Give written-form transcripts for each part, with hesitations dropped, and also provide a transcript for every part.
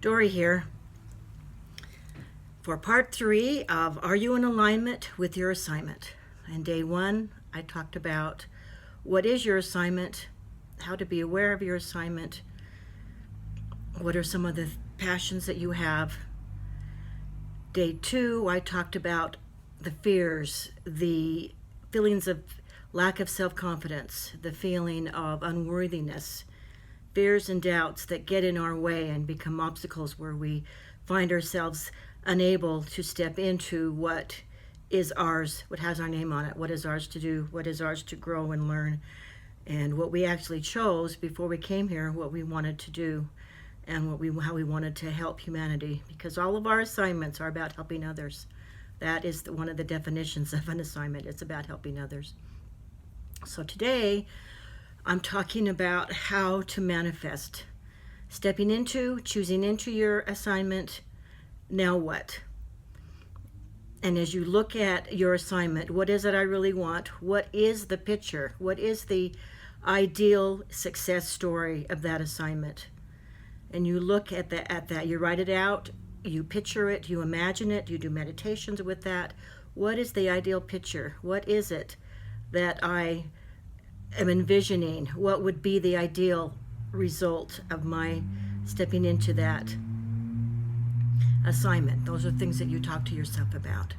Dory here for part 3 of Are You in Alignment with Your Assignment? And day 1, I talked about what is your assignment, how to be aware of your assignment, what are some of the passions that you have. Day 2, I talked about the fears, the feelings of lack of self-confidence, the feeling of unworthiness, fears and doubts that get in our way and become obstacles where we find ourselves unable to step into what is ours, what has our name on it, what is ours to do, what is ours to grow and learn, and what we actually chose before we came here, what we wanted to do, and how we wanted to help humanity, because all of our assignments are about helping others. That is one of the definitions of an assignment. It's about helping others. So today, I'm talking about how to manifest. Stepping into, choosing into your assignment, now what? And as you look at your assignment, what is it I really want? What is the picture? What is the ideal success story of that assignment? And you look at that, you write it out, you picture it, you imagine it, you do meditations with that. What is the ideal picture? What is it that I am envisioning? What would be the ideal result of my stepping into that assignment? Those are things that you talk to yourself about.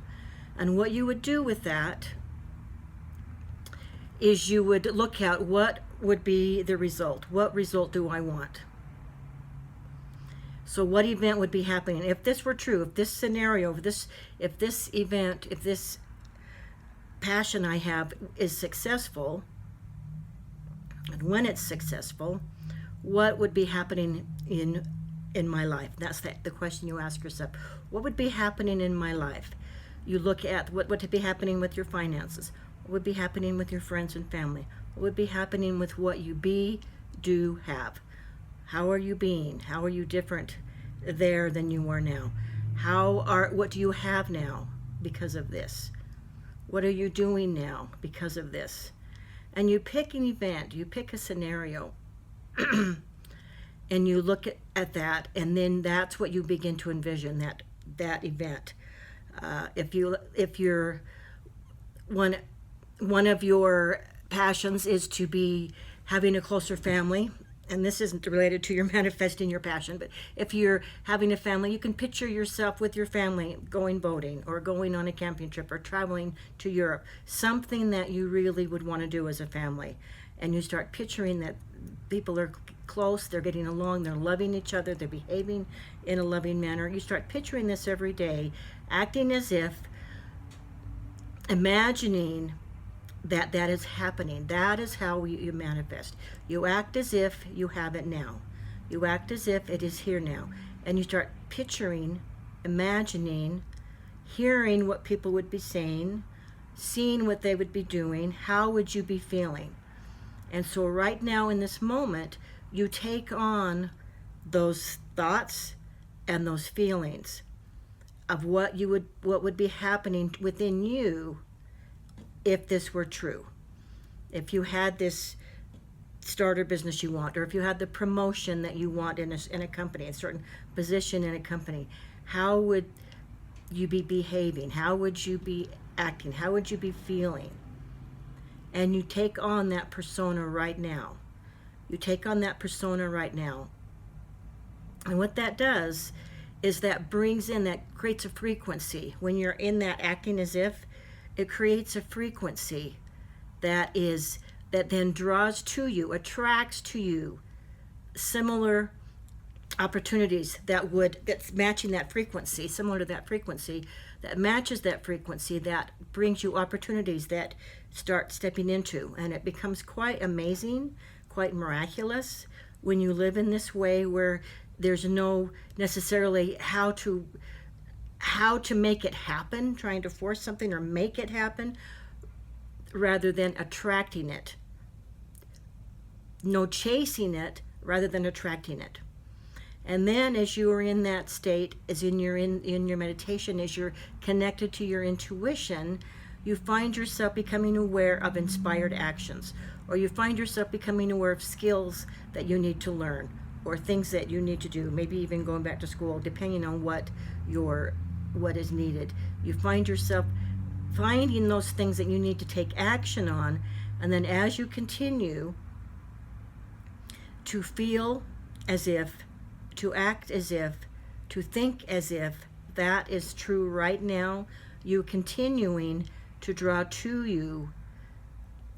And what you would do with that is you would look at what would be the result. What result do I want? So what event would be happening? If this were true, if this scenario, if this event, if this passion I have is successful, and when it's successful, what would be happening in my life? That's the question you ask yourself. What would be happening in my life? You look at what would be happening with your finances. What would be happening with your friends and family? What would be happening with what you be, do, have? How are you being? How are you different there than you are now? What do you have now because of this? What are you doing now because of this? And you pick an event, you pick a scenario, and you look at that, and then that's what you begin to envision, that event. If you're one of your passions is to be having a closer family, and this isn't related to your manifesting your passion, but if you're having a family, you can picture yourself with your family going boating or going on a camping trip or traveling to Europe, something that you really would want to do as a family. And you start picturing that people are close, they're getting along, they're loving each other, they're behaving in a loving manner. You start picturing this every day, acting as if, imagining that is happening. That is how you manifest. You act as if you have it now. You act as if it is here now. And you start picturing, imagining, hearing what people would be saying, seeing what they would be doing. How would you be feeling? And so right now in this moment, you take on those thoughts and those feelings of what would be happening within you if this were true. If you had this starter business you want, or if you had the promotion that you want in a company, a certain position in a company, how would you be behaving? How would you be acting? How would you be feeling? And you take on that persona right now. You take on that persona right now. And what that does is that creates a frequency. When you're in that acting as if, it creates a frequency that then draws to you, attracts to you similar opportunities that's matching that frequency, similar to that frequency, that matches that frequency, that brings you opportunities that start stepping into. And it becomes quite amazing, quite miraculous when you live in this way where there's no necessarily how to make it happen, trying to force something or make it happen, rather than attracting it. No chasing it, rather than attracting it. And then as you are in that state, as in your meditation, as you're connected to your intuition, you find yourself becoming aware of inspired actions, or you find yourself becoming aware of skills that you need to learn, or things that you need to do, maybe even going back to school, depending on what is needed. You find yourself finding those things that you need to take action on, and then as you continue to feel as if, to act as if, to think as if that is true right now, you're continuing to draw to you,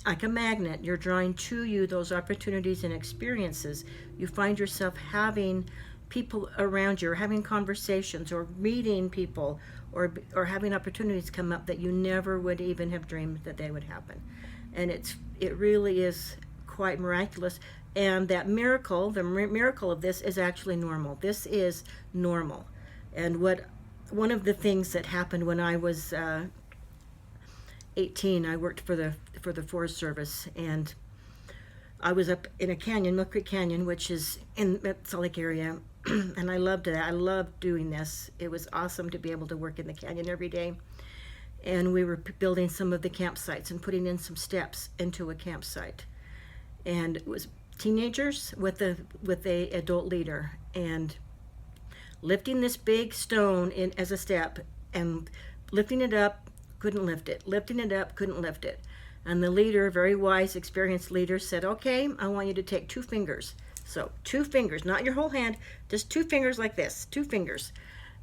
like a magnet, you're drawing to you those opportunities and experiences. You find yourself having people around you, or having conversations, or meeting people, or having opportunities come up that you never would even have dreamed that they would happen. And it really is quite miraculous. And that miracle, the miracle of this, is actually normal. This is normal. And one of the things that happened when I was 18, I worked for the Forest Service, and I was up in a canyon, Mill Creek Canyon, which is in the Salt Lake area, and I loved it. I loved doing this. It was awesome to be able to work in the canyon every day. And we were building some of the campsites and putting in some steps into a campsite. And it was teenagers with a adult leader, and lifting this big stone in as a step, and lifting it up, couldn't lift it, lifting it up, couldn't lift it. And the leader, very wise, experienced leader, said, okay, I want you to take 2 fingers. So 2 fingers, not your whole hand, just 2 fingers like this, 2 fingers.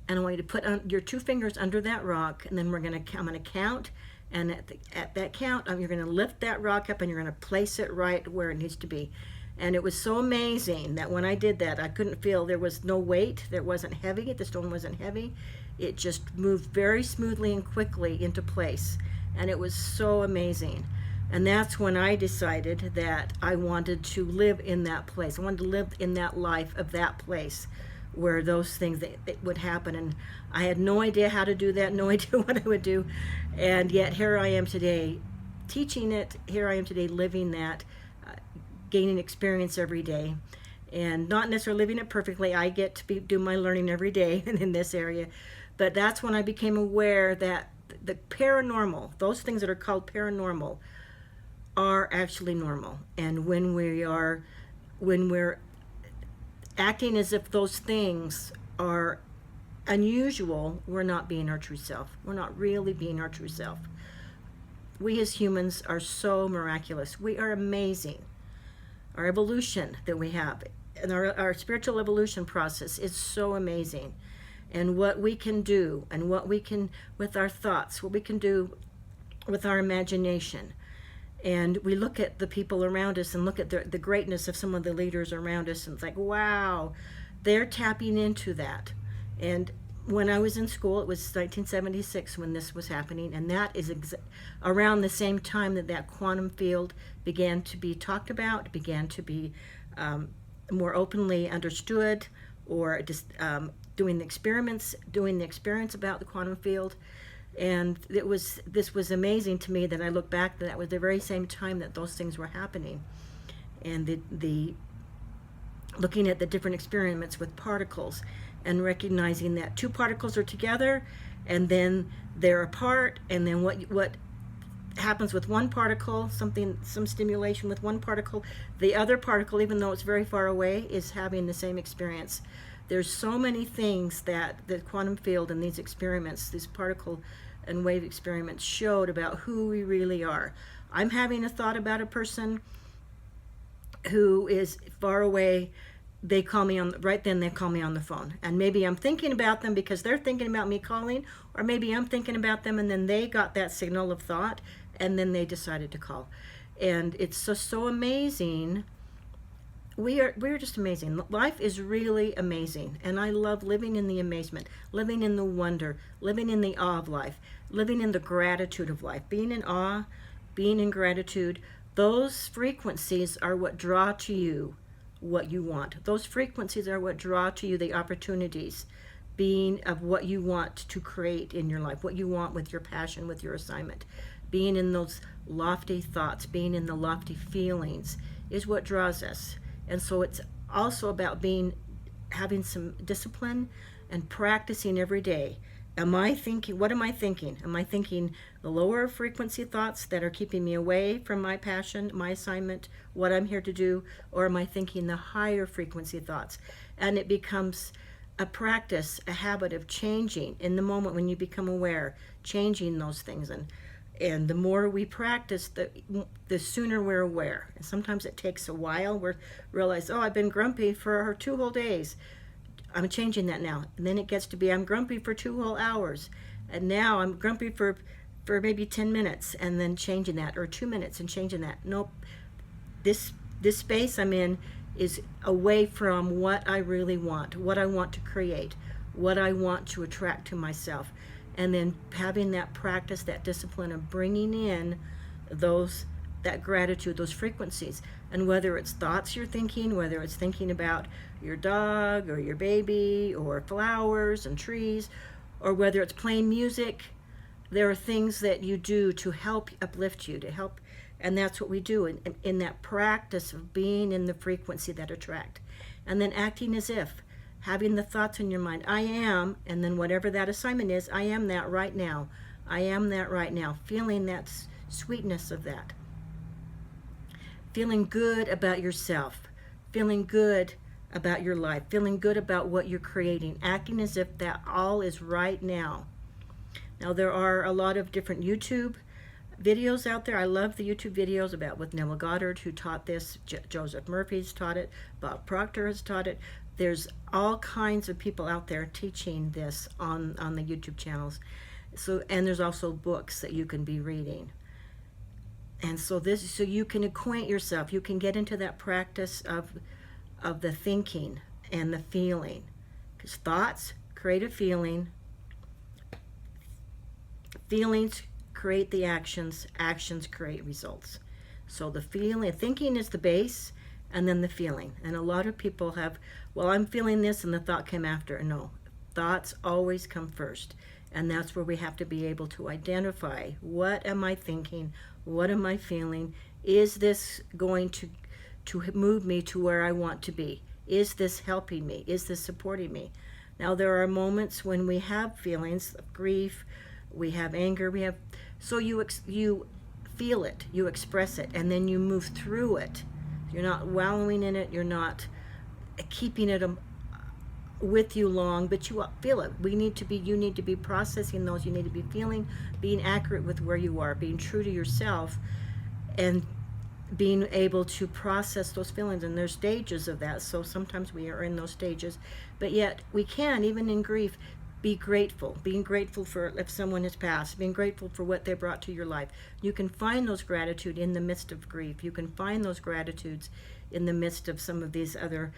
And I want you to put your 2 fingers under that rock, and then I'm going to count, and at that count, you're going to lift that rock up, and you're going to place it right where it needs to be. And it was so amazing that when I did that, I couldn't feel, there was no weight, there wasn't heavy, the stone wasn't heavy. It just moved very smoothly and quickly into place. And it was so amazing. And that's when I decided that I wanted to live in that place. I wanted to live in that life of that place where those things that would happen. And I had no idea how to do that, no idea what I would do. And yet here I am today teaching it. Here I am today living that, gaining experience every day. And not necessarily living it perfectly. I get to do my learning every day in this area. But that's when I became aware that the paranormal, those things that are called paranormal, are actually normal. And when we're acting as if those things are unusual, we're not being our true self. We're not really being our true self. We as humans are so miraculous. We are amazing. Our evolution that we have, and our spiritual evolution process is so amazing. And what we can do, and what we can, with our thoughts, what we can do with our imagination. And we look at the people around us and look at the greatness of some of the leaders around us, and it's like, wow, they're tapping into that. And when I was in school, it was 1976 when this was happening, and that is around the same time that quantum field began to be talked about, began to be more openly understood, or just doing the experience about the quantum field. And this was amazing to me that I look back, that was the very same time that those things were happening. And the looking at the different experiments with particles, and recognizing that 2 particles are together, and then they're apart, and then what happens with one particle, some stimulation with one particle, the other particle, even though it's very far away, is having the same experience. There's so many things that the quantum field and these experiments, these particle and wave experiments, showed about who we really are. I'm having a thought about a person who is far away. They call me right then they call me on the phone. And maybe I'm thinking about them because they're thinking about me calling, or maybe I'm thinking about them and then they got that signal of thought and then they decided to call. And it's so amazing. We're just amazing. Life is really amazing, and I love living in the amazement, living in the wonder, living in the awe of life, living in the gratitude of life, being in awe, being in gratitude. Those frequencies are what draw to you what you want. Those frequencies are what draw to you the opportunities, being of what you want to create in your life, what you want with your passion, with your assignment. Being in those lofty thoughts, being in the lofty feelings is what draws us. And so it's also about having some discipline and practicing every day. Am I thinking, what am I thinking? Am I thinking the lower frequency thoughts that are keeping me away from my passion, my assignment, what I'm here to do? Or am I thinking the higher frequency thoughts? And it becomes a practice, a habit of changing in the moment when you become aware, changing those things. And the more we practice, the sooner we're aware. And sometimes it takes a while. We realize, oh, I've been grumpy for 2 whole days. I'm changing that now. And then it gets to be, I'm grumpy for 2 whole hours. And now I'm grumpy for maybe 10 minutes, and then changing that, or 2 minutes and changing that. Nope. This space I'm in is away from what I really want, what I want to create, what I want to attract to myself. And then having that practice, that discipline of bringing in that gratitude, those frequencies. And whether it's thoughts you're thinking, whether it's thinking about your dog or your baby or flowers and trees, or whether it's playing music, there are things that you do to help uplift you, to help. And that's what we do in that practice of being in the frequency that attract. And then acting as if, having the thoughts in your mind, I am, and then whatever that assignment is, I am that right now. I am that right now. Feeling that sweetness of that. Feeling good about yourself. Feeling good about your life. Feeling good about what you're creating. Acting as if that all is right now. Now there are a lot of different YouTube videos out there. I love the YouTube videos with Neville Goddard, who taught this. Joseph Murphy's taught it. Bob Proctor has taught it. There's all kinds of people out there teaching this on the YouTube channels. And there's also books that you can be reading. And so you can acquaint yourself. You can get into that practice of the thinking and the feeling. Because thoughts create a feeling. Feelings create the actions. Actions create results. So thinking is the base, and then the feeling. And a lot of people have, well, I'm feeling this, and the thought came after. No, thoughts always come first. And that's where we have to be able to identify, what am I thinking? What am I feeling? Is this going to move me to where I want to be? Is this helping me? Is this supporting me? Now, there are moments when we have feelings of grief, we have anger, so you feel it, you express it, and then you move through it. You're not wallowing in it, you're not keeping it with you long, but you feel it. You need to be processing those, you need to be feeling, being accurate with where you are, being true to yourself, and being able to process those feelings. And there's stages of that, so sometimes we are in those stages, but yet we can, even in grief, be grateful, being grateful for if someone has passed, being grateful for what they brought to your life. You can find those gratitude in the midst of grief. You can find those gratitudes in the midst of some of these other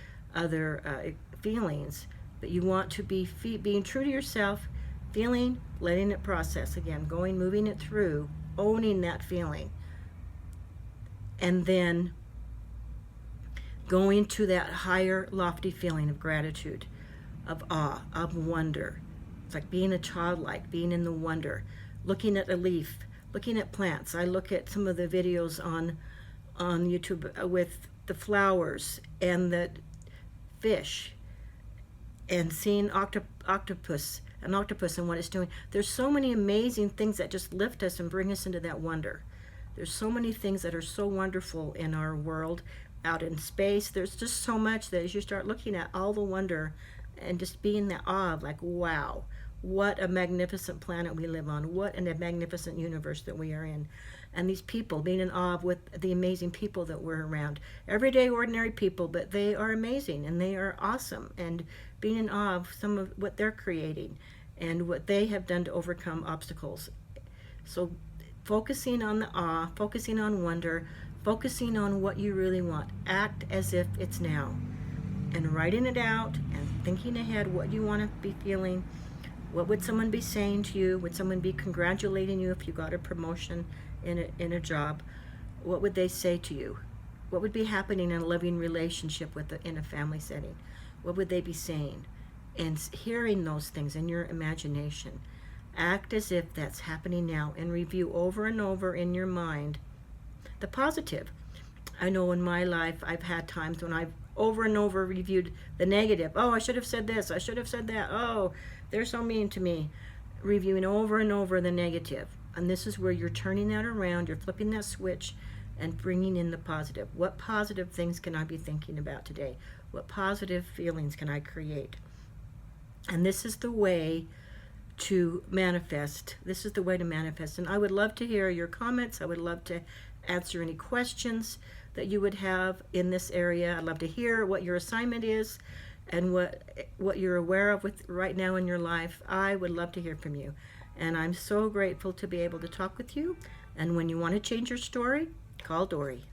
feelings. But you want to be being true to yourself, feeling, letting it process again, moving it through, owning that feeling, and then going to that higher, lofty feeling of gratitude, of awe, of wonder. It's like being a childlike, being in the wonder, looking at a leaf, looking at plants. I look at some of the videos on YouTube with the flowers and the fish, and seeing octopus and what it's doing. There's so many amazing things that just lift us and bring us into that wonder. There's so many things that are so wonderful in our world, out in space. There's just so much that as you start looking at all the wonder and just being in that awe of like, wow, what a magnificent planet we live on, what a magnificent universe that we are in. And these people, being in awe with the amazing people that we're around. Everyday, ordinary people, but they are amazing and they are awesome. And being in awe of some of what they're creating and what they have done to overcome obstacles. So focusing on the awe, focusing on wonder, focusing on what you really want. Act as if it's now. And writing it out and thinking ahead what you want to be feeling. What would someone be saying to you? Would someone be congratulating you if you got a promotion in a job? What would they say to you? What would be happening in a loving relationship in a family setting? What would they be saying? And hearing those things in your imagination. Act as if that's happening now, and review over and over in your mind the positive. I know in my life I've had times when over and over reviewed the negative. Oh, I should have said this. I should have said that. Oh, they're so mean to me. Reviewing over and over the negative. And this is where you're turning that around. You're flipping that switch and bringing in the positive. What positive things can I be thinking about today? What positive feelings can I create? And this is the way to manifest. This is the way to manifest. And I would love to hear your comments. I would love to answer any questions that you would have in this area. I'd love to hear what your assignment is and what you're aware of with right now in your life. I would love to hear from you. And I'm so grateful to be able to talk with you. And when you want to change your story, call Dory.